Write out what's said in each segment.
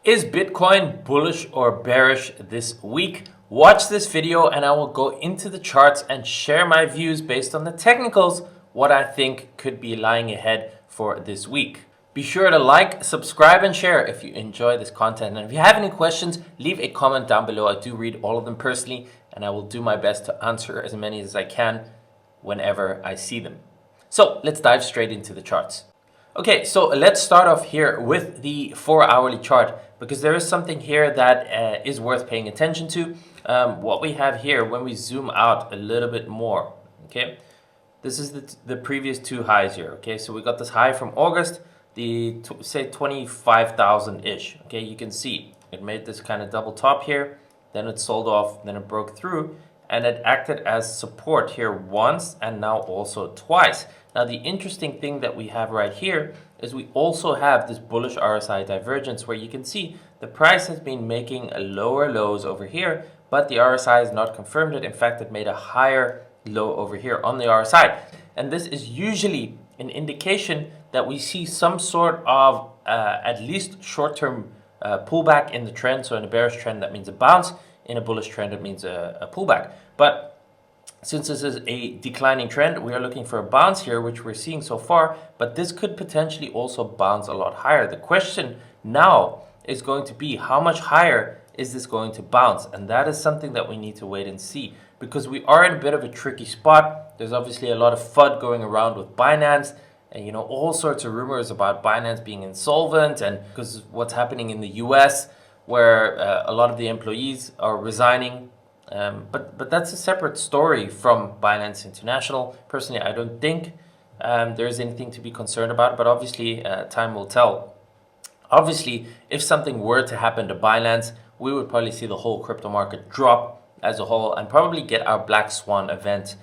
Is Bitcoin bullish or bearish this week? Watch this video and I will go into the charts and share my views based on the technicals, what I think could be lying ahead for this week. Be sure to like, subscribe, and share if you enjoy this content. And if you have any questions, leave a comment down below. I do read all of them personally, and I will do my best to answer as many as I can whenever I see them. So let's dive straight into the charts. Okay, so let's start off here with the 4-hourly chart, because there is something here that is worth paying attention to. What we have here, when we zoom out a little bit more, okay, this is the previous two highs here. Okay, so we got this high from August, say 25,000-ish. Okay, you can see it made this kind of double top here, then it sold off, then it broke through, and it acted as support here once and now also twice. Now the interesting thing that we have right here is we also have this bullish RSI divergence, where you can see the price has been making lower lows over here, but the RSI has not confirmed it. In fact, it made a higher low over here on the RSI. And this is usually an indication that we see some sort of at least short-term pullback in the trend. So in a bearish trend, that means a bounce. In a bullish trend, it means a pullback. But since this is a declining trend, we are looking for a bounce here, which we're seeing so far, but this could potentially also bounce a lot higher. The question now is going to be, how much higher is this going to bounce? And that is something that we need to wait and see, because we are in a bit of a tricky spot. There's obviously a lot of FUD going around with Binance, and all sorts of rumors about Binance being insolvent, and because what's happening in the US, where a lot of the employees are resigning. But that's a separate story from Binance International. Personally, I don't think there is anything to be concerned about, but obviously time will tell. Obviously, if something were to happen to Binance, we would probably see the whole crypto market drop as a whole and probably get our black swan event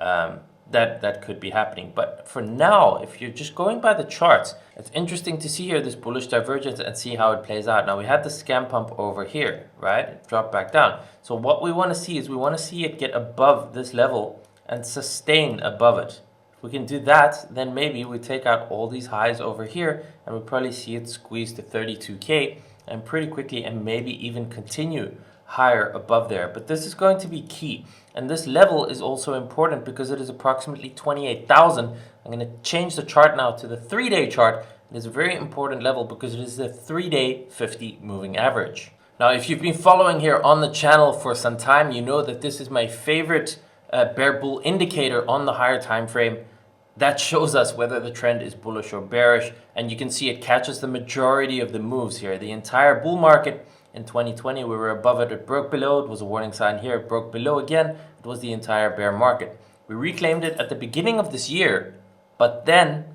that could be happening. But for now, if you're just going by the charts, it's interesting to see here this bullish divergence and see how it plays out. Now we had the scam pump over here, right? It dropped back down. So what we want to see is we want to see it get above this level and sustain above it. If we can do that, then maybe we take out all these highs over here and we'll probably see it squeeze to 32K and pretty quickly, and maybe even continue higher above there. But this is going to be key, and this level is also important because it is approximately 28,000. I'm going to change the chart now to the 3-day chart. It is a very important level because it is the 3-day 50 moving average. Now if you've been following here on the channel for some time, you know that this is my favorite bear bull indicator on the higher time frame. That shows us whether the trend is bullish or bearish, and you can see it catches the majority of the moves here. The entire bull market in 2020, we were above it, it broke below, it was a warning sign here, it broke below again, it was the entire bear market. We reclaimed it at the beginning of this year, but then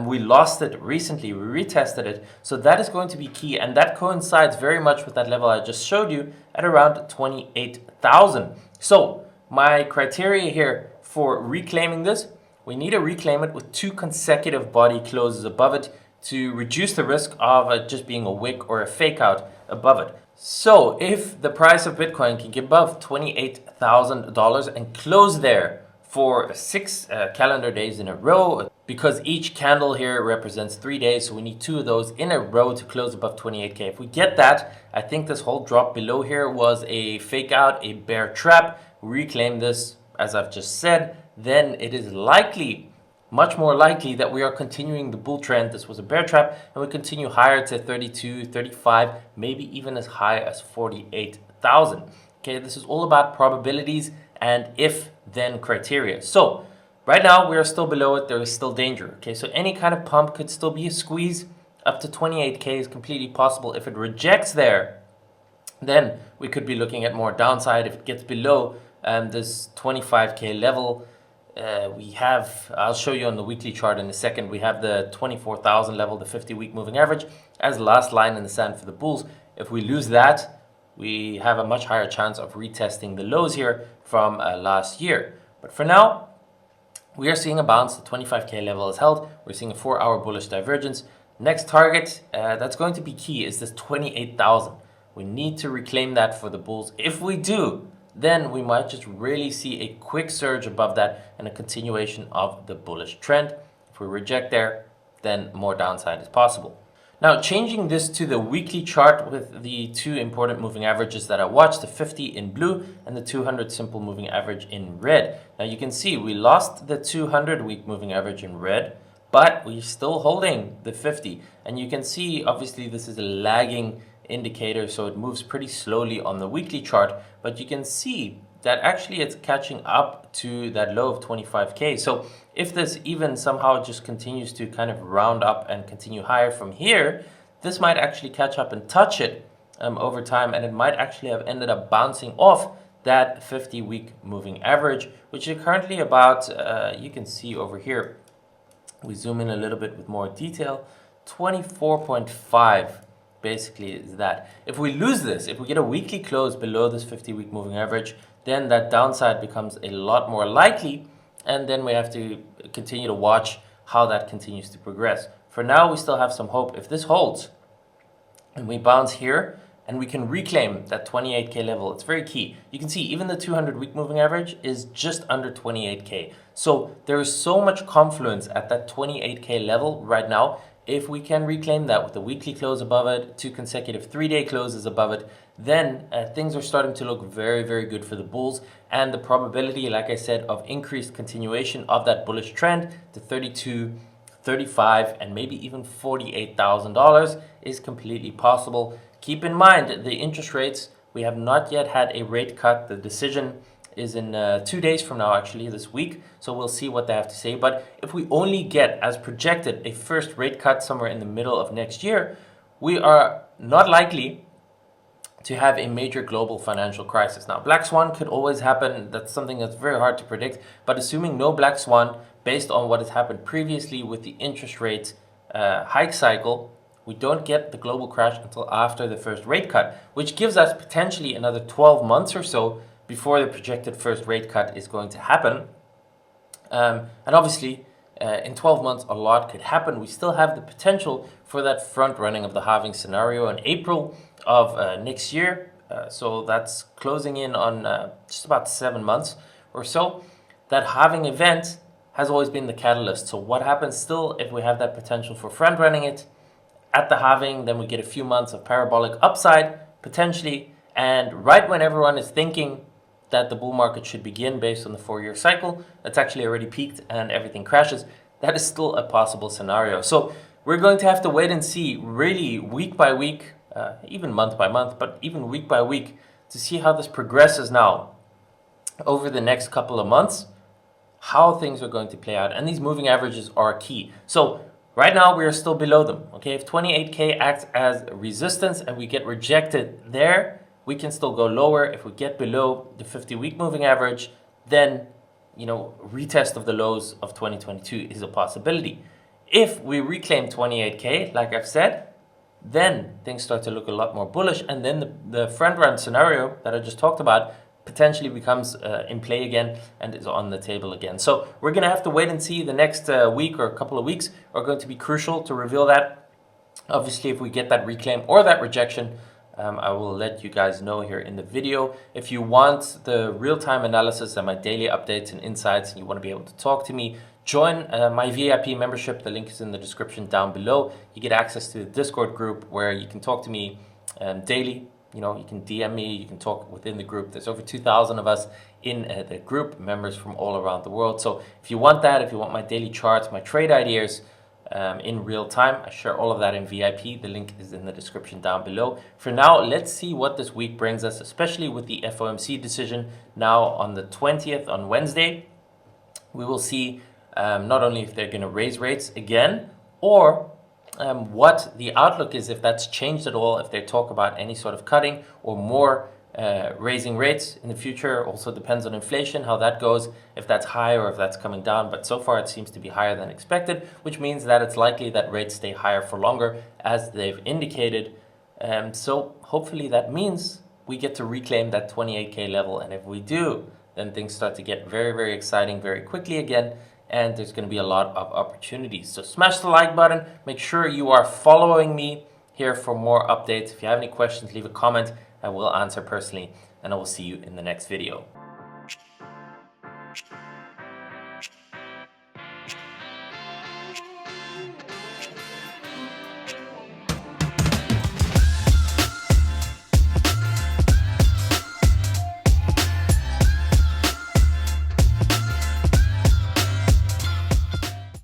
we lost it recently, we retested it. So that is going to be key, and that coincides very much with that level I just showed you at around 28,000. So my criteria here for reclaiming this, we need to reclaim it with 2 consecutive body closes above it to reduce the risk of it just being a wick or a fake out above it. So if the price of Bitcoin can get above $28,000 and close there for 6 calendar days in a row, because each candle here represents 3 days, so we need 2 of those in a row to close above 28K. If we get that, I think this whole drop below here was a fake out, a bear trap. We reclaim this, as I've just said, then it is likely, much more likely, that we are continuing the bull trend. This was a bear trap, and we continue higher to 32, 35, maybe even as high as 48,000. Okay, this is all about probabilities and if-then criteria. So right now we are still below it. There is still danger. Okay, so any kind of pump could still be a squeeze. Up to 28K is completely possible. If it rejects there, then we could be looking at more downside. If it gets below this 25K level, we have, I'll show you on the weekly chart in a second, we have the 24,000 level, the 50-week moving average, as the last line in the sand for the bulls. If we lose that, we have a much higher chance of retesting the lows here from last year. But for now, we are seeing a bounce. The 25K level is held. We're seeing a 4-hour bullish divergence. Next target, that's going to be key, is this 28,000. We need to reclaim that for the bulls. If we do, then we might just really see a quick surge above that and a continuation of the bullish trend. If we reject there, then more downside is possible. Now, changing this to the weekly chart with the two important moving averages that I watched, the 50 in blue and the 200 simple moving average in red. Now, you can see we lost the 200 week moving average in red, but we're still holding the 50. And you can see, obviously, this is a lagging indicator, so it moves pretty slowly on the weekly chart, but you can see that actually it's catching up to that low of 25K. So if this even somehow just continues to kind of round up and continue higher from here, this might actually catch up and touch it over time, and it might actually have ended up bouncing off that 50-week moving average, which is currently about, you can see over here, we zoom in a little bit with more detail, 24.5 basically is that. If we lose this, if we get a weekly close below this 50-week moving average, then that downside becomes a lot more likely, and then we have to continue to watch how that continues to progress. For now, we still have some hope. If this holds and we bounce here and we can reclaim that 28K level, it's very key. You can see even the 200-week moving average is just under 28K. So there is so much confluence at that 28K level right now. If we can reclaim that with the weekly close above it, 2 consecutive 3-day closes above it, then things are starting to look very, very good for the bulls. And the probability, like I said, of increased continuation of that bullish trend to 32, 35, and maybe even $48,000 is completely possible. Keep in mind the interest rates, we have not yet had a rate cut. The decision is in 2 days from now, actually, this week. So we'll see what they have to say. But if we only get, as projected, a first rate cut somewhere in the middle of next year, we are not likely to have a major global financial crisis. Now, black swan could always happen. That's something that's very hard to predict. But assuming no black swan, based on what has happened previously with the interest rate hike cycle, we don't get the global crash until after the first rate cut, which gives us potentially another 12 months or so before the projected first rate cut is going to happen. And obviously, in 12 months, a lot could happen. We still have the potential for that front running of the halving scenario in April of next year. So that's closing in on just about 7 months or so. That halving event has always been the catalyst. So what happens still if we have that potential for front running it at the halving, then we get a few months of parabolic upside potentially. And right when everyone is thinking that the bull market should begin based on the 4-year cycle, that's actually already peaked and everything crashes. That is still a possible scenario. So we're going to have to wait and see really week by week, even month by month, but even week by week to see how this progresses now over the next couple of months, how things are going to play out. And these moving averages are key. So right now we are still below them. Okay, if 28K acts as resistance and we get rejected there, we can still go lower. If we get below the 50-week moving average, then, retest of the lows of 2022 is a possibility. If we reclaim 28K, like I've said, then things start to look a lot more bullish. And then the front run scenario that I just talked about potentially becomes in play again and is on the table again. So we're going to have to wait and see. The next week or a couple of weeks are going to be crucial to reveal that. Obviously, if we get that reclaim or that rejection, I will let you guys know here in the video. If you want the real-time analysis and my daily updates and insights, and you want to be able to talk to me, join my VIP membership. The link is in the description down below. You get access to the Discord group where you can talk to me daily. You can DM me, you can talk within the group. There's over 2,000 of us in the group, members from all around the world. So if you want that, if you want my daily charts, my trade ideas, in real time, I share all of that in VIP. The link is in the description down below. For now, let's see what this week brings us, especially with the FOMC decision now on the 20th, on Wednesday. We will see not only if they're going to raise rates again, or what the outlook is, if that's changed at all, if they talk about any sort of cutting or more raising rates in the future. Also depends on inflation, how that goes, if that's high or if that's coming down. But so far it seems to be higher than expected, which means that it's likely that rates stay higher for longer, as they've indicated. So hopefully that means we get to reclaim that 28K level. And if we do, then things start to get very, very exciting very quickly again. And there's going to be a lot of opportunities. So smash the like button. Make sure you are following me here for more updates. If you have any questions, leave a comment. I will answer personally, and I will see you in the next video.